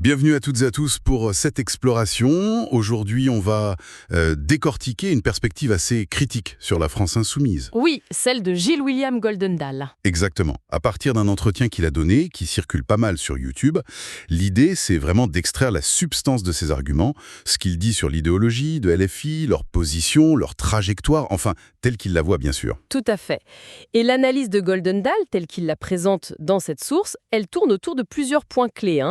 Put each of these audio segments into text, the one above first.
Bienvenue à toutes et à tous pour cette exploration. Aujourd'hui, on va décortiquer une perspective assez critique sur la France insoumise. Oui, celle de Gilles William Goldendahl. Exactement. À partir d'un entretien qu'il a donné, qui circule pas mal sur YouTube, l'idée, c'est vraiment d'extraire la substance de ses arguments, ce qu'il dit sur l'idéologie de LFI, leur position, leur trajectoire, enfin, telle qu'il la voit, bien sûr. Tout à fait. Et l'analyse de Goldendahl, telle qu'il la présente dans cette source, elle tourne autour de plusieurs points clés.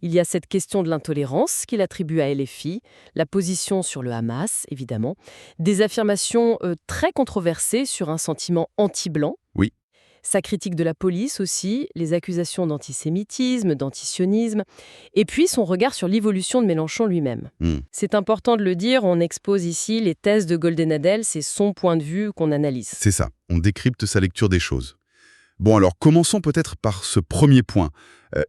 Il y a cette question de l'intolérance qu'il attribue à LFI, la position sur le Hamas, évidemment, des affirmations très controversées sur un sentiment anti-blanc. Oui. Sa critique de la police aussi, les accusations d'antisémitisme, d'antisionisme, et puis son regard sur l'évolution de Mélenchon lui-même. C'est important de le dire, on expose ici les thèses de Goldendahl, c'est son point de vue qu'on analyse. C'est ça, on décrypte sa lecture des choses. Bon alors, commençons peut-être par ce premier point.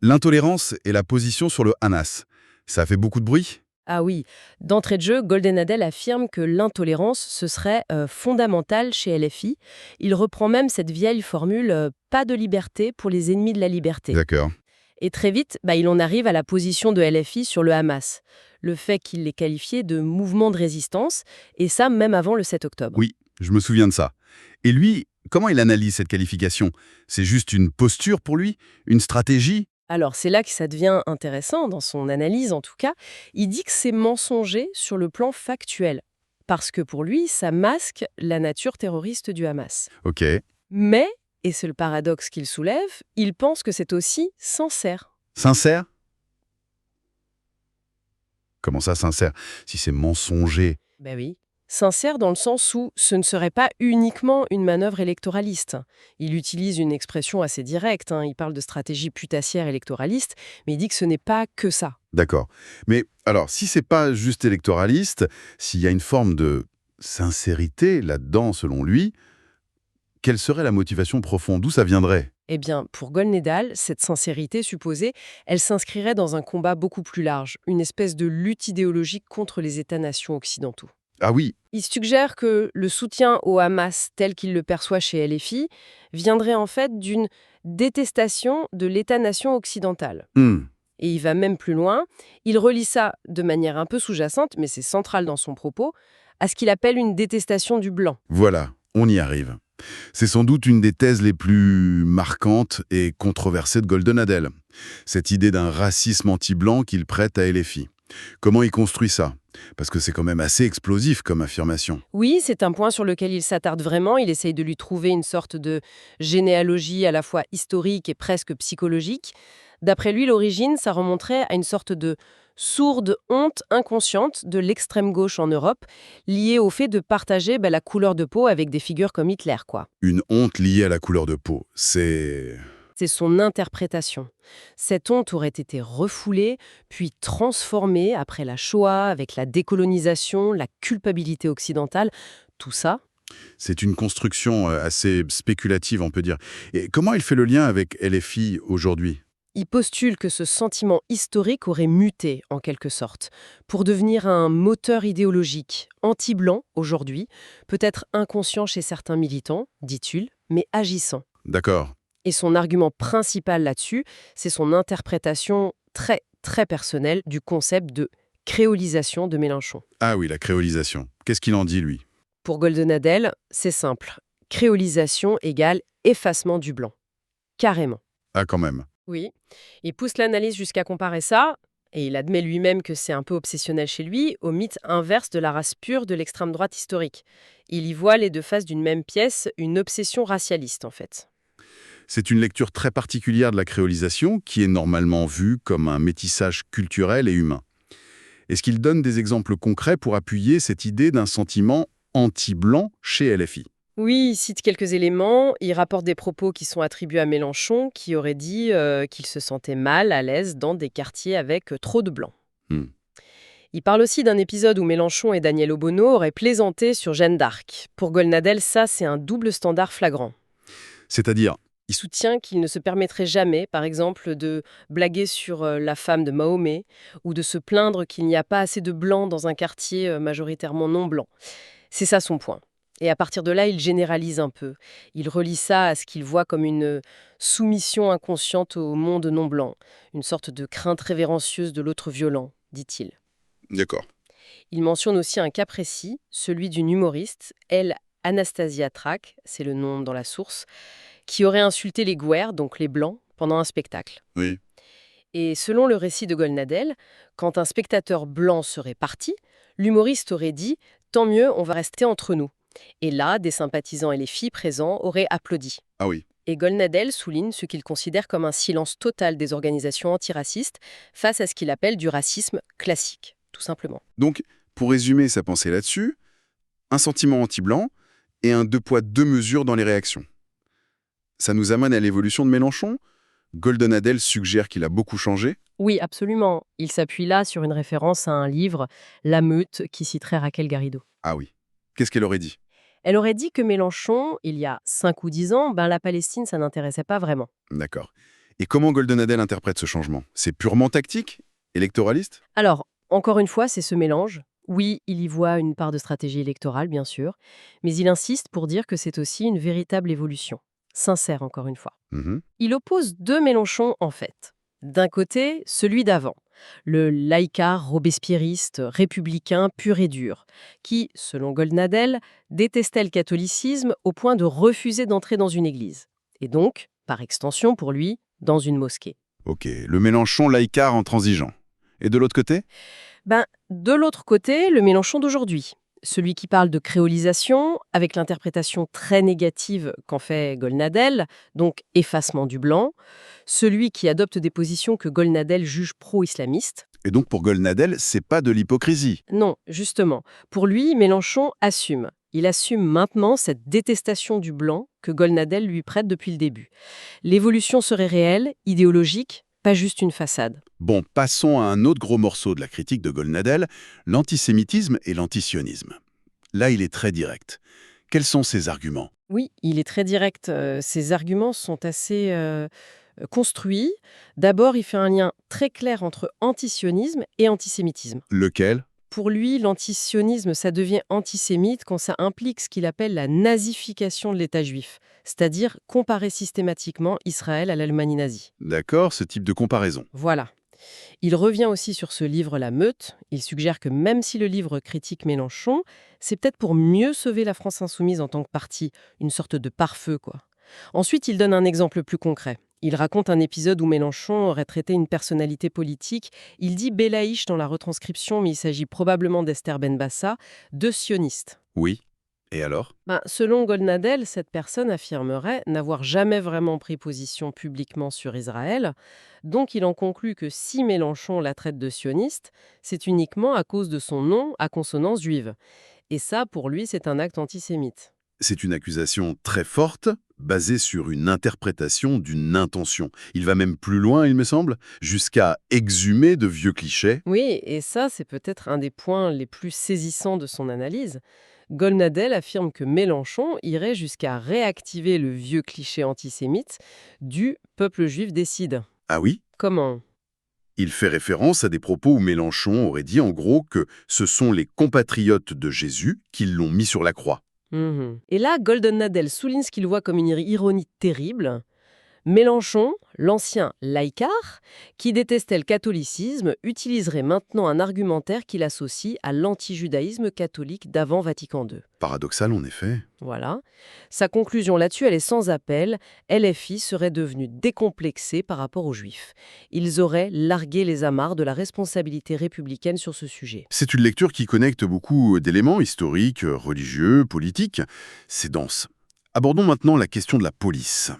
L'intolérance et la position sur le Hamas. Ça a fait beaucoup de bruit ? Ah oui, d'entrée de jeu, Goldendahl affirme que l'intolérance, ce serait fondamental chez LFI. Il reprend même cette vieille formule « pas de liberté pour les ennemis de la liberté ». D'accord. Et très vite, il en arrive à la position de LFI sur le Hamas. Le fait qu'il l'ait qualifié de mouvement de résistance, et ça même avant le 7 octobre. Oui, je me souviens de ça. Et lui, comment il analyse cette qualification ? C'est juste une posture pour lui ? Une stratégie ? Alors c'est là que ça devient intéressant, dans son analyse en tout cas. Il dit que c'est mensonger sur le plan factuel, parce que pour lui, ça masque la nature terroriste du Hamas. Ok. Mais, et c'est le paradoxe qu'il soulève, il pense que c'est aussi sincère. Sincère ? Comment ça, sincère ? Si c'est mensonger. Ben oui. Sincère dans le sens où ce ne serait pas uniquement une manœuvre électoraliste. Il utilise une expression assez directe, il parle de stratégie putassière électoraliste, mais il dit que ce n'est pas que ça. D'accord. Mais alors, si c'est pas juste électoraliste, s'il y a une forme de sincérité là-dedans, selon lui, quelle serait la motivation profonde ? D'où ça viendrait ? Eh bien, pour Goldendahl, cette sincérité supposée, elle s'inscrirait dans un combat beaucoup plus large, une espèce de lutte idéologique contre les États-nations occidentaux. Ah oui. Il suggère que le soutien au Hamas tel qu'il le perçoit chez LFI viendrait en fait d'une détestation de l'État-nation occidental. Et il va même plus loin, il relie ça de manière un peu sous-jacente, mais c'est central dans son propos, à ce qu'il appelle une détestation du blanc. Voilà, on y arrive. C'est sans doute une des thèses les plus marquantes et controversées de Goldendahl. Cette idée d'un racisme anti-blanc qu'il prête à LFI. Comment il construit ça ? Parce que c'est quand même assez explosif comme affirmation. Oui, c'est un point sur lequel il s'attarde vraiment. Il essaye de lui trouver une sorte de généalogie à la fois historique et presque psychologique. D'après lui, l'origine, ça remonterait à une sorte de sourde honte inconsciente de l'extrême gauche en Europe, liée au fait de partager la couleur de peau avec des figures comme Hitler, quoi. Une honte liée à la couleur de peau, c'est son interprétation. Cette honte aurait été refoulée, puis transformée après la Shoah, avec la décolonisation, la culpabilité occidentale. Tout ça, c'est une construction assez spéculative, on peut dire. Et comment il fait le lien avec LFI aujourd'hui ? il postule que ce sentiment historique aurait muté, en quelque sorte, pour devenir un moteur idéologique, anti-blanc aujourd'hui, peut-être inconscient chez certains militants, dit-il, mais agissant. D'accord. Et son argument principal là-dessus, c'est son interprétation très, très personnelle du concept de créolisation de Mélenchon. Ah oui, la créolisation. Qu'est-ce qu'il en dit, lui ? Pour Goldendahl, c'est simple. Créolisation égale effacement du blanc. Carrément. Ah, quand même. Oui, il pousse l'analyse jusqu'à comparer ça, et il admet lui-même que c'est un peu obsessionnel chez lui, au mythe inverse de la race pure de l'extrême droite historique. Il y voit les deux faces d'une même pièce, une obsession racialiste en fait. C'est une lecture très particulière de la créolisation qui est normalement vue comme un métissage culturel et humain. Est-ce qu'il donne des exemples concrets pour appuyer cette idée d'un sentiment anti-blanc chez LFI ? Oui, il cite quelques éléments, il rapporte des propos qui sont attribués à Mélenchon, qui aurait dit qu'il se sentait mal à l'aise dans des quartiers avec trop de blancs. Il parle aussi d'un épisode où Mélenchon et Daniel Obono auraient plaisanté sur Jeanne d'Arc. Pour Goldendahl, ça, c'est un double standard flagrant. C'est-à-dire ? Il soutient qu'il ne se permettrait jamais, par exemple, de blaguer sur la femme de Mahomet ou de se plaindre qu'il n'y a pas assez de blancs dans un quartier majoritairement non blanc. C'est ça son point. Et à partir de là, il généralise un peu. Il relie ça à ce qu'il voit comme une soumission inconsciente au monde non blanc, une sorte de crainte révérencieuse de l'autre violent, dit-il. D'accord. Il mentionne aussi un cas précis, celui d'une humoriste, elle, Anastasia Track, c'est le nom dans la source, qui aurait insulté les Gouers, donc les Blancs, pendant un spectacle. Oui. Et selon le récit de Golnadel, quand un spectateur blanc serait parti, l'humoriste aurait dit « Tant mieux, on va rester entre nous ». Et là, des sympathisants et les filles présents auraient applaudi. Ah oui. Et Golnadel souligne ce qu'il considère comme un silence total des organisations antiracistes face à ce qu'il appelle du racisme classique, tout simplement. Donc, pour résumer sa pensée là-dessus, un sentiment anti-blanc et un deux poids, deux mesures dans les réactions. Ça nous amène à l'évolution de Mélenchon. Goldenadel suggère qu'il a beaucoup changé. Oui, absolument. Il s'appuie là sur une référence à un livre, La Meute, qui citerait Raquel Garrido. Ah oui. Qu'est-ce qu'elle aurait dit? Elle aurait dit que Mélenchon, il y a 5 ou 10 ans, la Palestine, ça n'intéressait pas vraiment. D'accord. Et comment Goldenadel interprète ce changement? C'est purement tactique? Électoraliste? Alors, encore une fois, c'est ce mélange. Oui, il y voit une part de stratégie électorale, bien sûr, mais il insiste pour dire que c'est aussi une véritable évolution. Sincère, encore une fois. Mhm. Il oppose deux Mélenchon, en fait. D'un côté, celui d'avant, le laïcard robespierriste, républicain pur et dur, qui, selon Goldnadel, détestait le catholicisme au point de refuser d'entrer dans une église. Et donc, par extension pour lui, dans une mosquée. Ok, le Mélenchon laïcard intransigeant. Et de l'autre côté? De l'autre côté, le Mélenchon d'aujourd'hui. Celui qui parle de créolisation, avec l'interprétation très négative qu'en fait Golnadel, donc effacement du blanc. Celui qui adopte des positions que Golnadel juge pro-islamistes. Et donc pour Golnadel, c'est pas de l'hypocrisie. Non, justement. Pour lui, Mélenchon assume. Il assume maintenant cette détestation du blanc que Golnadel lui prête depuis le début. L'évolution serait réelle, idéologique, pas juste une façade. Bon, passons à un autre gros morceau de la critique de Golnadel, l'antisémitisme et l'antisionisme. Là, il est très direct. Quels sont ses arguments? Oui, il est très direct. Ses arguments sont assez construits. D'abord, il fait un lien très clair entre antisionisme et antisémitisme. Lequel? Pour lui, l'antisionisme, ça devient antisémite quand ça implique ce qu'il appelle la nazification de l'État juif, c'est-à-dire comparer systématiquement Israël à l'Allemagne nazie. D'accord, ce type de comparaison. Voilà. Il revient aussi sur ce livre La Meute. Il suggère que même si le livre critique Mélenchon, c'est peut-être pour mieux sauver la France insoumise en tant que parti, une sorte de pare-feu, quoi. Ensuite, il donne un exemple plus concret. Il raconte un épisode où Mélenchon aurait traité une personnalité politique. Il dit Belaïch dans la retranscription, mais il s'agit probablement d'Esther Benbassa, de sioniste. Oui. Et alors? Selon Golnadel, cette personne affirmerait n'avoir jamais vraiment pris position publiquement sur Israël. Donc il en conclut que si Mélenchon la traite de sioniste, c'est uniquement à cause de son nom à consonance juive. Et ça, pour lui, c'est un acte antisémite. C'est une accusation très forte, basée sur une interprétation d'une intention. Il va même plus loin, il me semble, jusqu'à exhumer de vieux clichés. Oui, et ça, c'est peut-être un des points les plus saisissants de son analyse. Golnadel affirme que Mélenchon irait jusqu'à réactiver le vieux cliché antisémite du peuple juif décide. Ah oui? Comment? Il fait référence à des propos où Mélenchon aurait dit en gros que ce sont les compatriotes de Jésus qui l'ont mis sur la croix. Et là, Golnadel souligne ce qu'il voit comme une ironie terrible. Mélenchon, l'ancien laïcard, qui détestait le catholicisme, utiliserait maintenant un argumentaire qu'il associe à l'antijudaïsme catholique d'avant Vatican II. Paradoxal en effet. Voilà. Sa conclusion là-dessus, elle est sans appel. LFI serait devenu décomplexé par rapport aux Juifs. Ils auraient largué les amarres de la responsabilité républicaine sur ce sujet. C'est une lecture qui connecte beaucoup d'éléments historiques, religieux, politiques. C'est dense. Abordons maintenant la question de la police.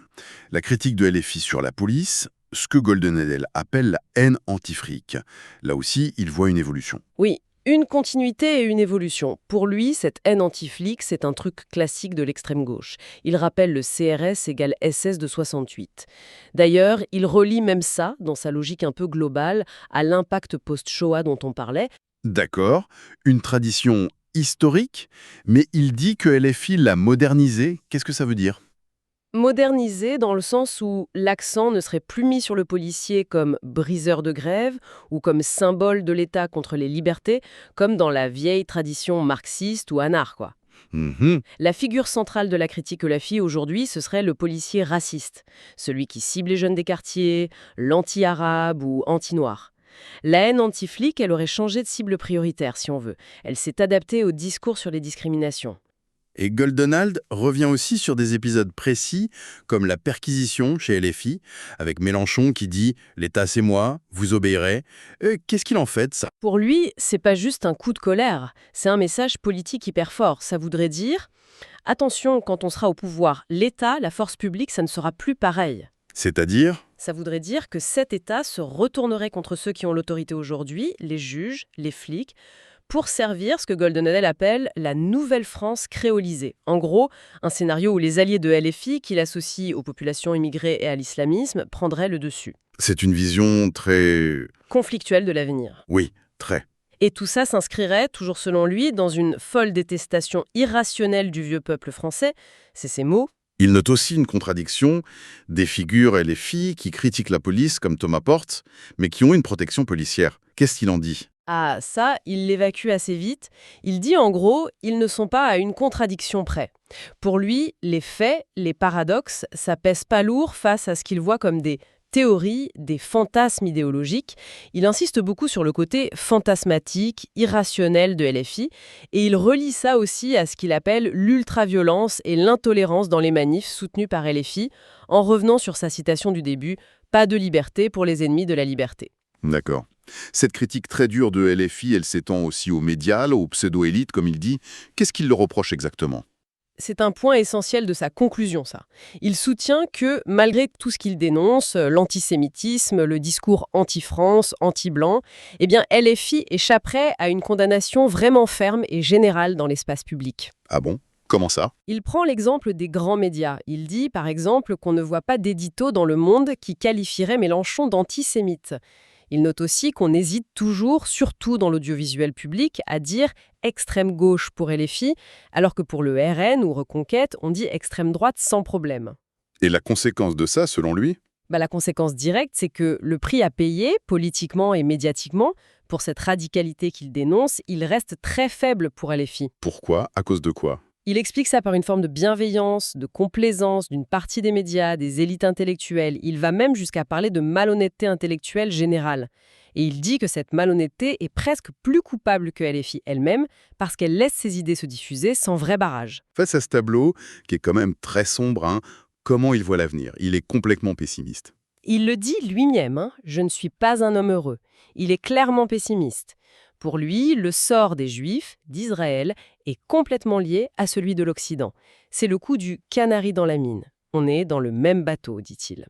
La critique de LFI sur la police, ce que Goldenadel appelle la haine anti-fric. Là aussi, il voit une évolution. Oui, une continuité et une évolution. Pour lui, cette haine anti-flic, c'est un truc classique de l'extrême gauche. Il rappelle le CRS égale SS de 68. D'ailleurs, il relie même ça, dans sa logique un peu globale, à l'impact post-Shoah dont on parlait. D'accord, une tradition historique, mais il dit que LFI l'a modernisée. Qu'est-ce que ça veut dire? Modernisé dans le sens où l'accent ne serait plus mis sur le policier comme briseur de grève ou comme symbole de l'État contre les libertés, comme dans la vieille tradition marxiste ou anarch, quoi. Mhm. La figure centrale de la critique LFI aujourd'hui, ce serait le policier raciste, celui qui cible les jeunes des quartiers, l'anti-arabe ou anti-noir. La haine anti-flic, elle aurait changé de cible prioritaire, si on veut. Elle s'est adaptée au discours sur les discriminations. Et Goldenald revient aussi sur des épisodes précis, comme la perquisition chez LFI, avec Mélenchon qui dit « L'État c'est moi, vous obéirez ». Qu'est-ce qu'il en fait de ça? Pour lui, c'est pas juste un coup de colère, c'est un message politique hyper fort. Ça voudrait dire attention, quand on sera au pouvoir, l'État, la force publique, ça ne sera plus pareil. C'est-à-dire? Ça voudrait dire que cet État se retournerait contre ceux qui ont l'autorité aujourd'hui, les juges, les flics, pour servir ce que Goldenadel appelle la nouvelle France créolisée. En gros, un scénario où les alliés de LFI, qu'il associe aux populations immigrées et à l'islamisme, prendraient le dessus. C'est une vision très... Conflictuel de l'avenir. Oui, très. Et tout ça s'inscrirait, toujours selon lui, dans une folle détestation irrationnelle du vieux peuple français, c'est ses mots. Il note aussi une contradiction des figures LFI qui critiquent la police comme Thomas Porte, mais qui ont une protection policière. Qu'est-ce qu'il en dit? Ah, ça, il l'évacue assez vite. Il dit en gros, ils ne sont pas à une contradiction près. Pour lui, les faits, les paradoxes, ça pèse pas lourd face à ce qu'il voit comme des théories, des fantasmes idéologiques. Il insiste beaucoup sur le côté fantasmatique, irrationnel de LFI, et il relie ça aussi à ce qu'il appelle l'ultraviolence et l'intolérance dans les manifs soutenus par LFI, en revenant sur sa citation du début « Pas de liberté pour les ennemis de la liberté ». D'accord. Cette critique très dure de LFI, elle s'étend aussi aux médias, aux pseudo-élites, comme il dit. Qu'est-ce qu'il leur reproche exactement? C'est un point essentiel de sa conclusion, ça. Il soutient que, malgré tout ce qu'il dénonce, l'antisémitisme, le discours anti-France, anti-blanc, eh bien, LFI échapperait à une condamnation vraiment ferme et générale dans l'espace public. Ah bon? Comment ça? Il prend l'exemple des grands médias. Il dit, par exemple, qu'on ne voit pas d'édito dans Le Monde qui qualifierait Mélenchon d'antisémite. Il note aussi qu'on hésite toujours, surtout dans l'audiovisuel public, à dire extrême gauche pour LFI, alors que pour le RN ou Reconquête, on dit extrême droite sans problème. Et la conséquence de ça, selon lui? La conséquence directe, c'est que le prix à payer, politiquement et médiatiquement, pour cette radicalité qu'il dénonce, il reste très faible pour LFI. Pourquoi? À cause de quoi? Il explique ça par une forme de bienveillance, de complaisance d'une partie des médias, des élites intellectuelles. Il va même jusqu'à parler de malhonnêteté intellectuelle générale. Et il dit que cette malhonnêteté est presque plus coupable que LFI elle-même parce qu'elle laisse ses idées se diffuser sans vrai barrage. Face à ce tableau, qui est quand même très sombre, comment il voit l'avenir? Il est complètement pessimiste. Il le dit lui-même, je ne suis pas un homme heureux. Il est clairement pessimiste. Pour lui, le sort des Juifs, d'Israël, est complètement lié à celui de l'Occident. C'est le coup du canari dans la mine. On est dans le même bateau, dit-il.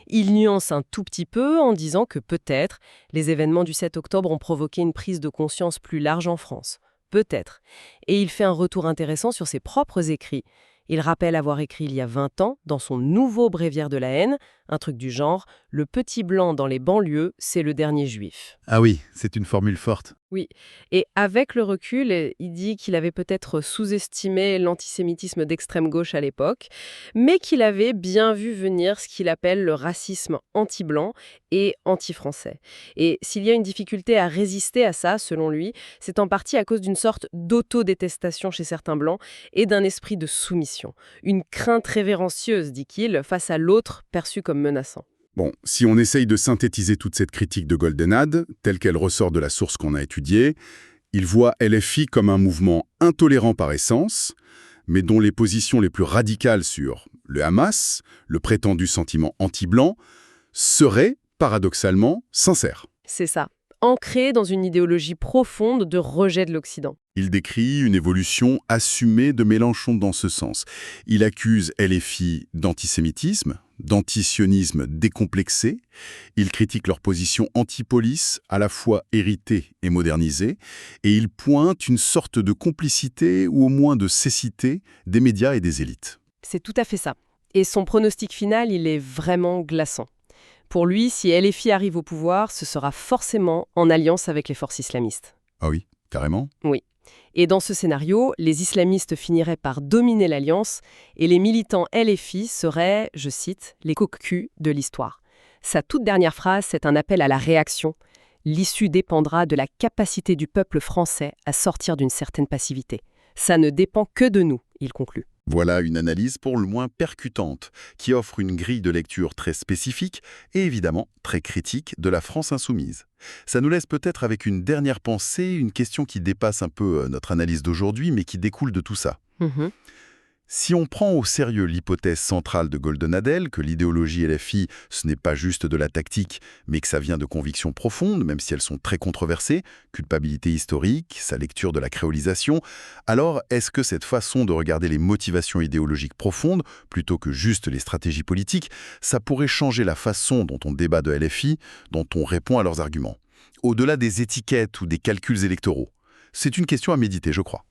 Il nuance un tout petit peu en disant que peut-être les événements du 7 octobre ont provoqué une prise de conscience plus large en France. Peut-être. Et il fait un retour intéressant sur ses propres écrits. Il rappelle avoir écrit il y a 20 ans, dans son nouveau bréviaire de la haine, un truc du genre « Le petit blanc dans les banlieues, c'est le dernier juif ». Ah oui, c'est une formule forte. Oui, et avec le recul, il dit qu'il avait peut-être sous-estimé l'antisémitisme d'extrême gauche à l'époque, mais qu'il avait bien vu venir ce qu'il appelle le racisme anti-blanc et anti-français. Et s'il y a une difficulté à résister à ça, selon lui, c'est en partie à cause d'une sorte d'autodétestation chez certains blancs et d'un esprit de soumission. Une crainte révérencieuse, dit-il, face à l'autre perçu comme menaçant. Bon, si on essaye de synthétiser toute cette critique de Goldenad, telle qu'elle ressort de la source qu'on a étudiée, il voit LFI comme un mouvement intolérant par essence, mais dont les positions les plus radicales sur le Hamas, le prétendu sentiment anti-blanc, seraient, paradoxalement, sincères. C'est ça, ancré dans une idéologie profonde de rejet de l'Occident. Il décrit une évolution assumée de Mélenchon dans ce sens. Il accuse LFI d'antisémitisme, d'antisionisme décomplexé. Il critique leur position anti-police, à la fois héritée et modernisée. Et il pointe une sorte de complicité, ou au moins de cécité, des médias et des élites. C'est tout à fait ça. Et son pronostic final, il est vraiment glaçant. Pour lui, si LFI arrive au pouvoir, ce sera forcément en alliance avec les forces islamistes. Ah oui, carrément? Oui. Et dans ce scénario, les islamistes finiraient par dominer l'alliance et les militants LFI seraient, je cite, les cocus de l'histoire. Sa toute dernière phrase, c'est un appel à la réaction. L'issue dépendra de la capacité du peuple français à sortir d'une certaine passivité. Ça ne dépend que de nous, il conclut. Voilà une analyse pour le moins percutante, qui offre une grille de lecture très spécifique et évidemment très critique de la France insoumise. Ça nous laisse peut-être avec une dernière pensée, une question qui dépasse un peu notre analyse d'aujourd'hui, mais qui découle de tout ça. Mhm. Si on prend au sérieux l'hypothèse centrale de Goldenadel, que l'idéologie LFI, ce n'est pas juste de la tactique, mais que ça vient de convictions profondes, même si elles sont très controversées, culpabilité historique, sa lecture de la créolisation, alors est-ce que cette façon de regarder les motivations idéologiques profondes, plutôt que juste les stratégies politiques, ça pourrait changer la façon dont on débat de LFI, dont on répond à leurs arguments, au-delà des étiquettes ou des calculs électoraux? C'est une question à méditer, je crois.